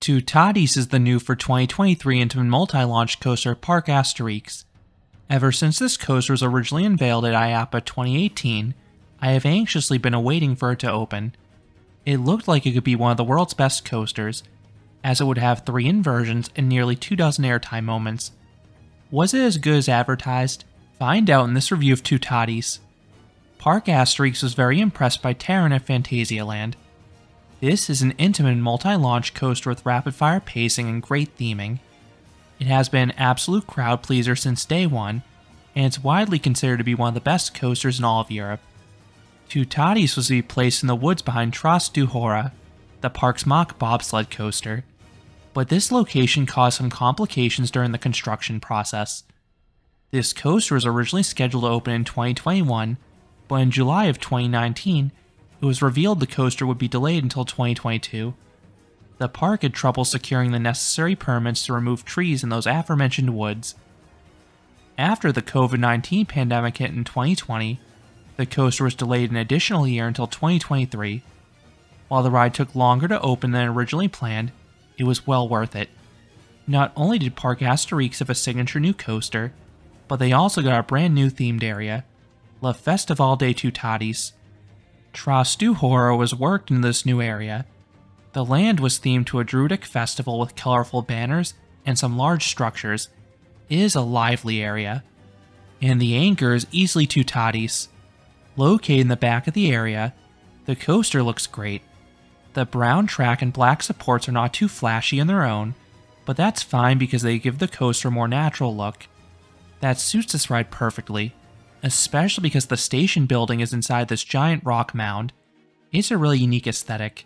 Toutatis is the new for 2023 Intamin multi-launch coaster Parc Asterix. Ever since this coaster was originally unveiled at IAAPA 2018, I have anxiously been awaiting for it to open. It looked like it could be one of the world's best coasters, as it would have 3 inversions and nearly 24 airtime moments. Was it as good as advertised? Find out in this review of Toutatis. Parc Asterix was very impressed by Terran at Phantasialand. This is an Intamin multi-launch coaster with rapid-fire pacing and great theming. It has been an absolute crowd pleaser since day one, and it's widely considered to be one of the best coasters in all of Europe. Toutatis was to be placed in the woods behind Tras du Hora, the park's mock bobsled coaster, but this location caused some complications during the construction process. This coaster was originally scheduled to open in 2021, but in July of 2019, it was revealed the coaster would be delayed until 2022. The park had trouble securing the necessary permits to remove trees in those aforementioned woods. After the COVID-19 pandemic hit in 2020, the coaster was delayed an additional year until 2023. While the ride took longer to open than originally planned, it was well worth it. Not only did Parc Asterix have a signature new coaster, but they also got a brand new themed area, Le Festival de Toutatis. Tras du Hora was worked in this new area. The land was themed to a druidic festival with colorful banners and some large structures. It is a lively area. And the anchor is easily Toutatis. Located in the back of the area, the coaster looks great. The brown track and black supports are not too flashy in their own, but that's fine because they give the coaster a more natural look. That suits this ride perfectly, especially because the station building is inside this giant rock mound. It's a really unique aesthetic.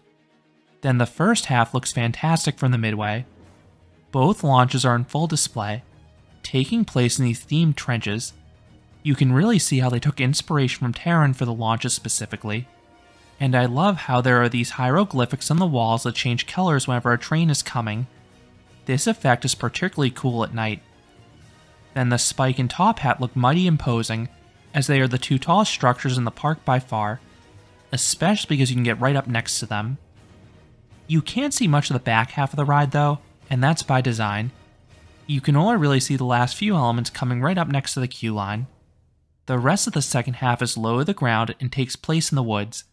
Then the first half looks fantastic from the midway. Both launches are in full display, taking place in these themed trenches. You can really see how they took inspiration from Terran for the launches specifically. And I love how there are these hieroglyphics on the walls that change colors whenever a train is coming. This effect is particularly cool at night. Then the spike and top hat look mighty imposing, as they are the 2 tallest structures in the park by far, especially because you can get right up next to them. You can't see much of the back half of the ride though, and that's by design. You can only really see the last few elements coming right up next to the queue line. The rest of the second half is low to the ground and takes place in the woods.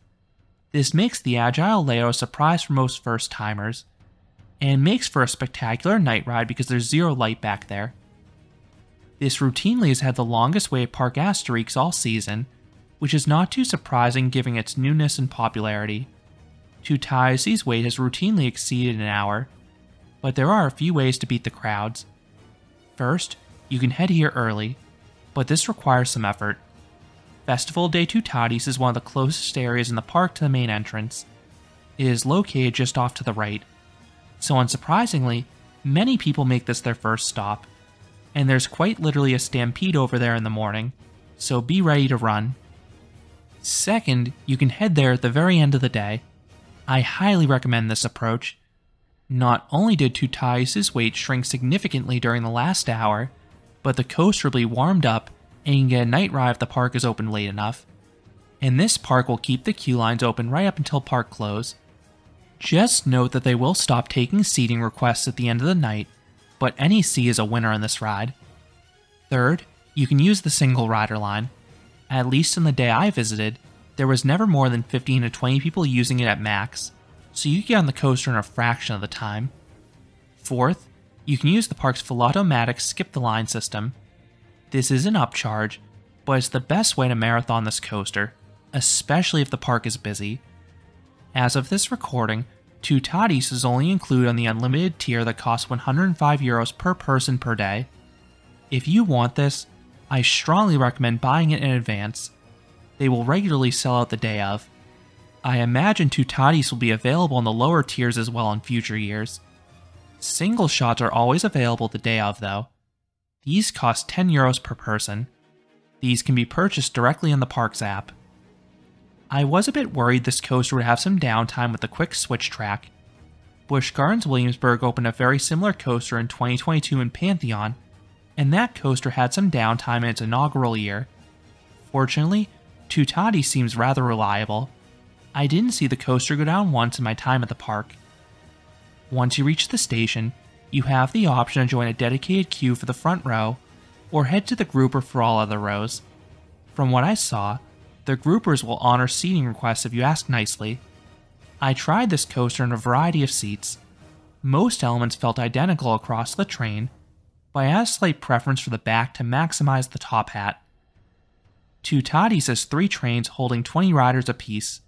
This makes the agile layout a surprise for most first-timers, and makes for a spectacular night ride because there's zero light back there. This routinely has had the longest wait at Parc Asterix all season, which is not too surprising given its newness and popularity. Toutatis' wait has routinely exceeded an hour, but there are a few ways to beat the crowds. First, you can head here early, but this requires some effort. Festival de Toutatis is one of the closest areas in the park to the main entrance. It is located just off to the right, so unsurprisingly, many people make this their first stop. And there's quite literally a stampede over there in the morning, so be ready to run. Second, you can head there at the very end of the day. I highly recommend this approach. Not only did Toutatis' wait shrink significantly during the last hour, but the coaster will be warmed up and you can get a night ride if the park is open late enough. And this park will keep the queue lines open right up until park close. Just note that they will stop taking seating requests at the end of the night, but any seat is a winner in this ride. Third, you can use the single rider line. At least in the day I visited, there was never more than 15 to 20 people using it at max, so you get on the coaster in a fraction of the time. Fourth, you can use the park's full-automatic skip-the-line system. This is an upcharge, but it's the best way to marathon this coaster, especially if the park is busy. As of this recording, Toutatis is only included on the unlimited tier that costs €105 per person per day. If you want this, I strongly recommend buying it in advance. They will regularly sell out the day of. I imagine Toutatis will be available in the lower tiers as well in future years. Single shots are always available the day of though. These cost €10 per person. These can be purchased directly in the park's app. I was a bit worried this coaster would have some downtime with the quick switch track. Busch Gardens Williamsburg opened a very similar coaster in 2022 in Pantheon, and that coaster had some downtime in its inaugural year. Fortunately, Toutatis seems rather reliable. I didn't see the coaster go down once in my time at the park. Once you reach the station, you have the option to join a dedicated queue for the front row, or head to the grouper for all other rows. From what I saw, the groupers will honor seating requests if you ask nicely. I tried this coaster in a variety of seats. Most elements felt identical across the train, but I had a slight preference for the back to maximize the top hat. Toutatis has 3 trains holding 20 riders apiece.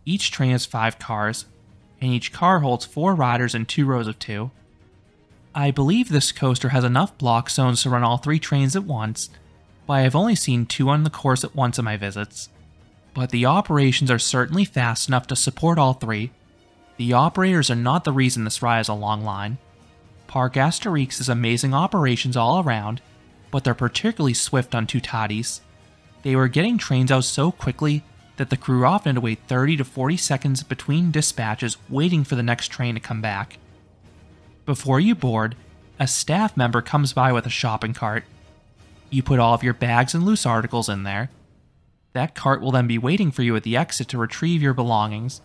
Each train has 5 cars, and each car holds 4 riders in 2 rows of 2. I believe this coaster has enough block zones to run all 3 trains at once, but I have only seen 2 on the course at once in my visits. But the operations are certainly fast enough to support all 3. The operators are not the reason this ride has a long line. Parc Asterix has amazing operations all around, but they're particularly swift on Toutatis. They were getting trains out so quickly that the crew often had to wait 30 to 40 seconds between dispatches waiting for the next train to come back. Before you board, a staff member comes by with a shopping cart. You put all of your bags and loose articles in there. That cart will then be waiting for you at the exit to retrieve your belongings.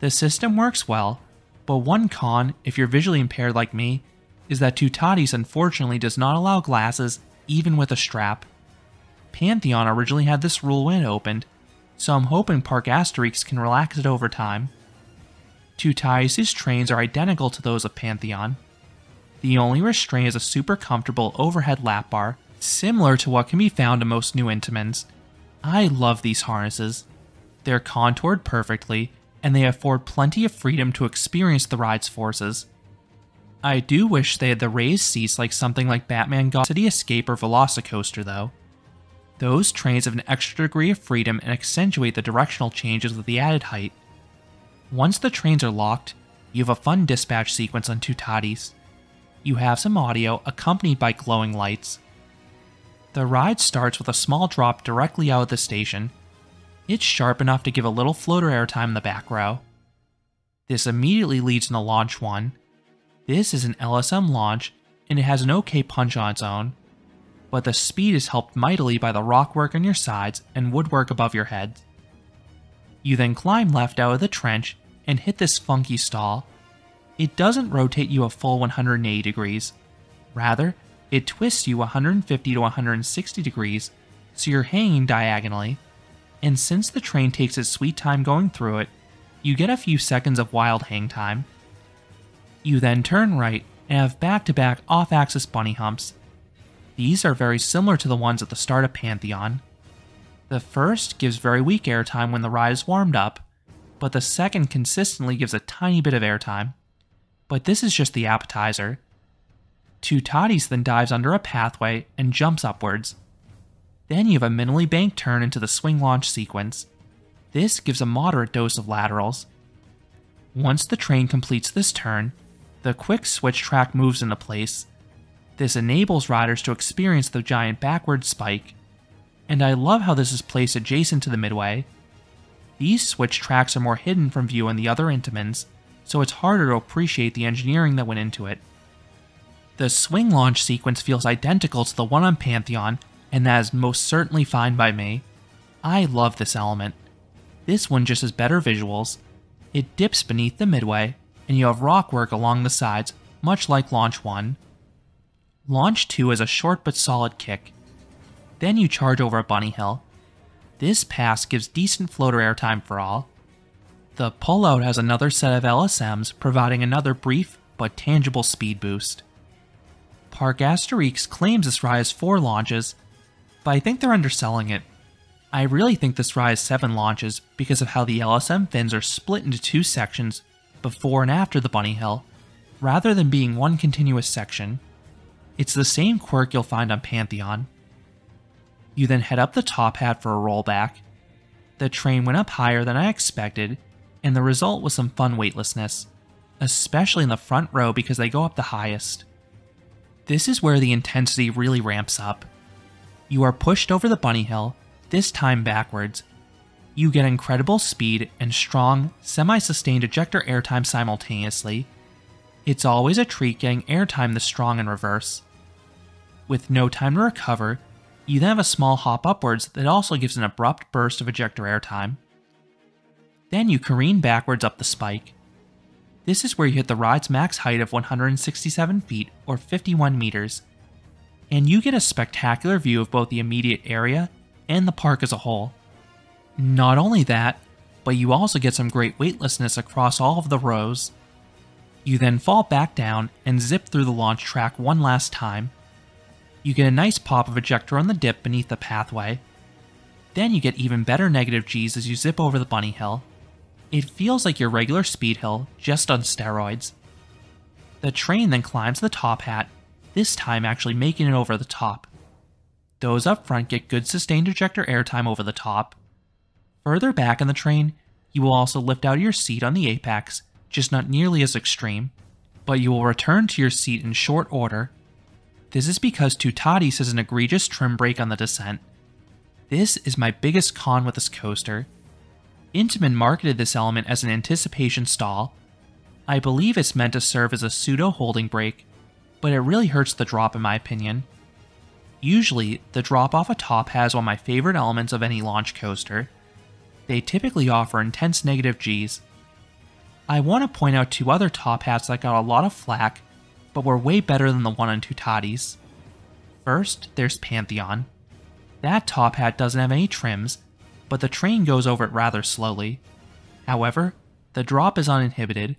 The system works well, but one con, if you're visually impaired like me, is that Toutatis unfortunately does not allow glasses even with a strap. Pantheon originally had this rule when it opened, so I'm hoping Parc Asterix can relax it over time. Toutatis' trains are identical to those of Pantheon. The only restraint is a super comfortable overhead lap bar, similar to what can be found in most new Intamins. I love these harnesses. They're contoured perfectly, and they afford plenty of freedom to experience the ride's forces. I do wish they had the raised seats like something like Batman Gotham City Escape or Velocicoaster though. Those trains have an extra degree of freedom and accentuate the directional changes with the added height. Once the trains are locked, you have a fun dispatch sequence on Toutatis. You have some audio accompanied by glowing lights. The ride starts with a small drop directly out of the station. It's sharp enough to give a little floater airtime in the back row. This immediately leads into Launch 1. This is an LSM launch, and it has an okay punch on its own, but the speed is helped mightily by the rockwork on your sides and woodwork above your head. You then climb left out of the trench and hit this funky stall. It doesn't rotate you a full 180 degrees. Rather, it twists you 150 to 160 degrees, so you're hanging diagonally. And since the train takes its sweet time going through it, you get a few seconds of wild hang time. You then turn right and have back-to-back off-axis bunny humps. These are very similar to the ones at the start of Pantheon. The first gives very weak airtime when the ride is warmed up, but the second consistently gives a tiny bit of airtime. But this is just the appetizer. Toutatis then dives under a pathway and jumps upwards. Then you have a minimally banked turn into the swing launch sequence. This gives a moderate dose of laterals. Once the train completes this turn, the quick switch track moves into place. This enables riders to experience the giant backward spike. And I love how this is placed adjacent to the midway. These switch tracks are more hidden from view in the other Intamins, so it's harder to appreciate the engineering that went into it. The swing launch sequence feels identical to the one on Pantheon, and that is most certainly fine by me. I love this element. This one just has better visuals. It dips beneath the midway, and you have rockwork along the sides, much like Launch 1. Launch 2 is a short but solid kick. Then you charge over a bunny hill. This pass gives decent floater airtime for all. The pullout has another set of LSMs, providing another brief but tangible speed boost. Parc Asterix claims this ride has 4 launches, but I think they're underselling it. I really think this ride has 7 launches because of how the LSM fins are split into 2 sections before and after the bunny hill, rather than being one continuous section. It's the same quirk you'll find on Pantheon. You then head up the top hat for a rollback. The train went up higher than I expected, and the result was some fun weightlessness, especially in the front row because they go up the highest. This is where the intensity really ramps up. You are pushed over the bunny hill, this time backwards. You get incredible speed and strong, semi-sustained ejector airtime simultaneously. It's always a treat getting airtime this strong in reverse. With no time to recover, you then have a small hop upwards that also gives an abrupt burst of ejector airtime. Then you careen backwards up the spike. This is where you hit the ride's max height of 167 feet or 51 meters, and you get a spectacular view of both the immediate area and the park as a whole. Not only that, but you also get some great weightlessness across all of the rows. You then fall back down and zip through the launch track one last time. You get a nice pop of ejector on the dip beneath the pathway. Then you get even better negative Gs as you zip over the bunny hill. It feels like your regular speed hill, just on steroids. The train then climbs the top hat, this time actually making it over the top. Those up front get good sustained ejector airtime over the top. Further back in the train, you will also lift out of your seat on the apex, just not nearly as extreme, but you will return to your seat in short order. This is because Toutatis has an egregious trim brake on the descent. This is my biggest con with this coaster. Intamin marketed this element as an anticipation stall. I believe it's meant to serve as a pseudo holding brake, but it really hurts the drop in my opinion. Usually, the drop off a top has one of my favorite elements of any launch coaster. They typically offer intense negative Gs. I want to point out two other top hats that got a lot of flack, but were way better than the one on Toutatis. First, there's Pantheon. That top hat doesn't have any trims, but the train goes over it rather slowly. However, the drop is uninhibited,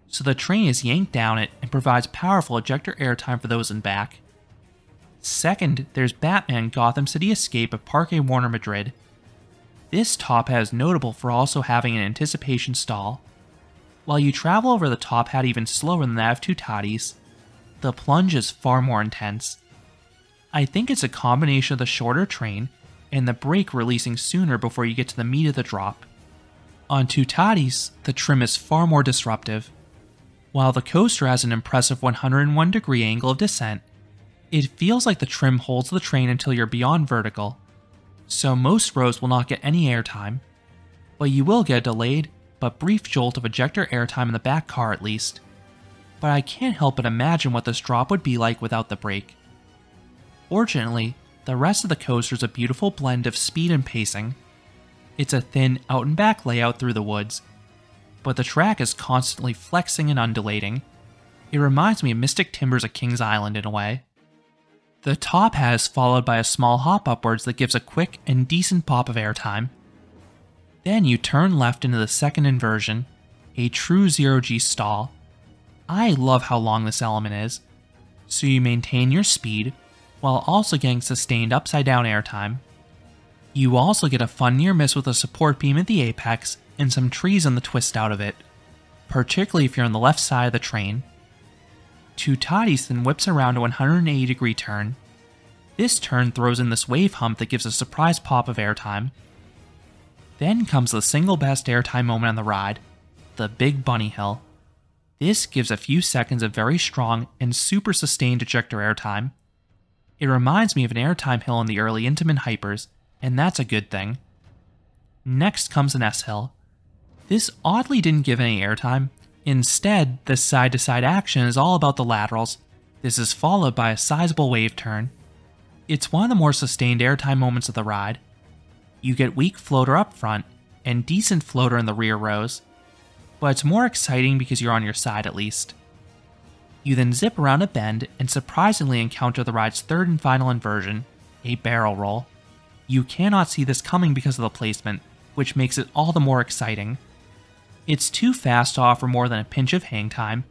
so the train is yanked down it and provides powerful ejector airtime for those in back. Second, there's Batman Gotham City Escape at Parque Warner Madrid. This top hat is notable for also having an anticipation stall. While you travel over the top hat even slower than that of Toutatis, the plunge is far more intense. I think it's a combination of the shorter train and the brake releasing sooner before you get to the meat of the drop. On Toutatis, the trim is far more disruptive. While the coaster has an impressive 101-degree angle of descent, it feels like the trim holds the train until you're beyond vertical, so most rows will not get any airtime, but you will get a delayed but brief jolt of ejector airtime in the back car at least. But I can't help but imagine what this drop would be like without the brake. Fortunately, the rest of the coaster is a beautiful blend of speed and pacing. It's a thin out and back layout through the woods, but the track is constantly flexing and undulating. It reminds me of Mystic Timbers at Kings Island in a way. The top hat is followed by a small hop upwards that gives a quick and decent pop of airtime. Then you turn left into the second inversion, a true zero-G stall. I love how long this element is, so you maintain your speed while also getting sustained upside-down airtime. You also get a fun near miss with a support beam at the apex and some trees on the twist out of it, particularly if you're on the left side of the train. Toutatis then whips around a 180-degree turn. This turn throws in this wave hump that gives a surprise pop of airtime. Then comes the single best airtime moment on the ride, the big bunny hill. This gives a few seconds of very strong and super sustained ejector airtime. It reminds me of an airtime hill in the early Intamin hypers, and that's a good thing. Next comes an S-hill. This oddly didn't give any airtime. Instead, the side-to-side action is all about the laterals. This is followed by a sizable wave turn. It's one of the more sustained airtime moments of the ride. You get weak floater up front, and decent floater in the rear rows, but it's more exciting because you're on your side at least. You then zip around a bend and surprisingly encounter the ride's third and final inversion, a barrel roll. You cannot see this coming because of the placement, which makes it all the more exciting. It's too fast to offer more than a pinch of hang time,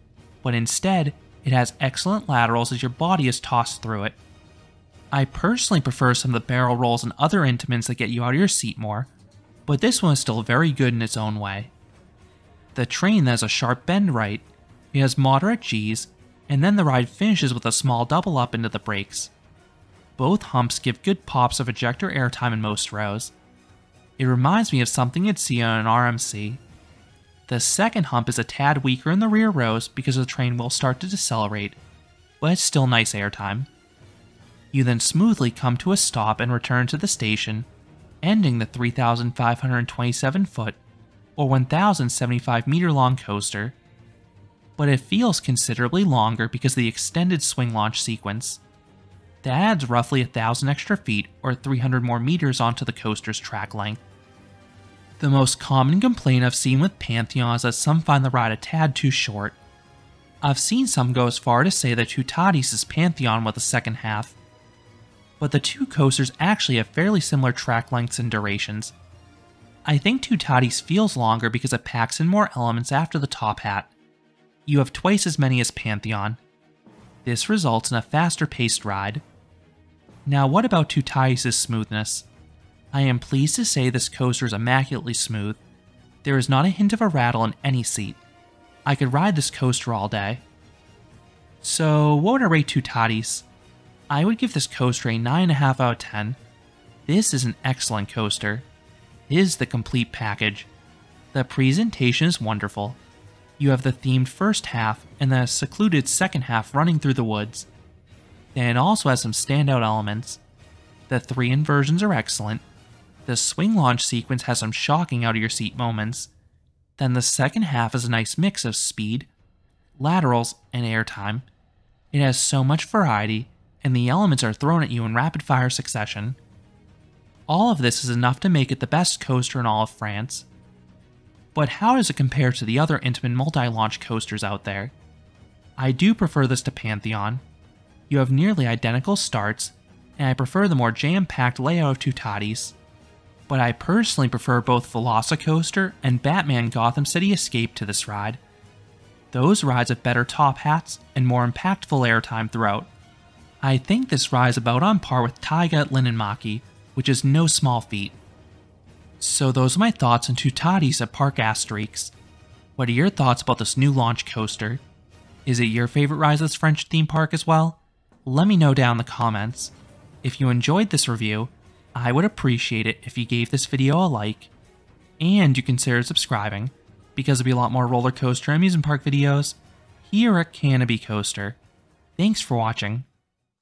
but instead, it has excellent laterals as your body is tossed through it. I personally prefer some of the barrel rolls and other Intamins that get you out of your seat more, but this one is still very good in its own way. The train has a sharp bend right, it has moderate Gs, and then the ride finishes with a small double up into the brakes. Both humps give good pops of ejector airtime in most rows. It reminds me of something you'd see on an RMC. The second hump is a tad weaker in the rear rows because the train will start to decelerate, but it's still nice airtime. You then smoothly come to a stop and return to the station, ending the 3,527 foot or 1,075 meter long coaster. But it feels considerably longer because of the extended swing launch sequence. That adds roughly 1,000 extra feet or 300 more meters onto the coaster's track length. The most common complaint I've seen with Pantheon is that some find the ride a tad too short. I've seen some go as far to say that Toutatis is Pantheon with a second half, but the two coasters actually have fairly similar track lengths and durations. I think Toutatis feels longer because it packs in more elements after the top hat. You have twice as many as Pantheon. This results in a faster paced ride. Now what about Toutatis' smoothness? I am pleased to say this coaster is immaculately smooth. There is not a hint of a rattle in any seat. I could ride this coaster all day. So what would I rate Toutatis? I would give this coaster a 9.5 out of 10. This is an excellent coaster. It is the complete package. The presentation is wonderful. You have the themed first half and the secluded second half running through the woods. Then it also has some standout elements. The 3 inversions are excellent. The swing launch sequence has some shocking out of your seat moments. Then the second half is a nice mix of speed, laterals, and airtime. It has so much variety, and the elements are thrown at you in rapid fire succession. All of this is enough to make it the best coaster in all of France. But how does it compare to the other Intamin multi-launch coasters out there? I do prefer this to Pantheon. You have nearly identical starts, and I prefer the more jam-packed layout of Toutatis. But I personally prefer both Velocicoaster and Batman Gotham City Escape to this ride. Those rides have better top hats and more impactful airtime throughout. I think this ride is about on par with Taiga at Linnenmaki, which is no small feat. So those are my thoughts on Toutatis at Parc Asterix. What are your thoughts about this new launch coaster? Is it your favorite ride at this French theme park as well? Let me know down in the comments. If you enjoyed this review, I would appreciate it if you gave this video a like, and you consider subscribing, because there'll be a lot more roller coaster and amusement park videos here at Canopy Coaster. Thanks for watching.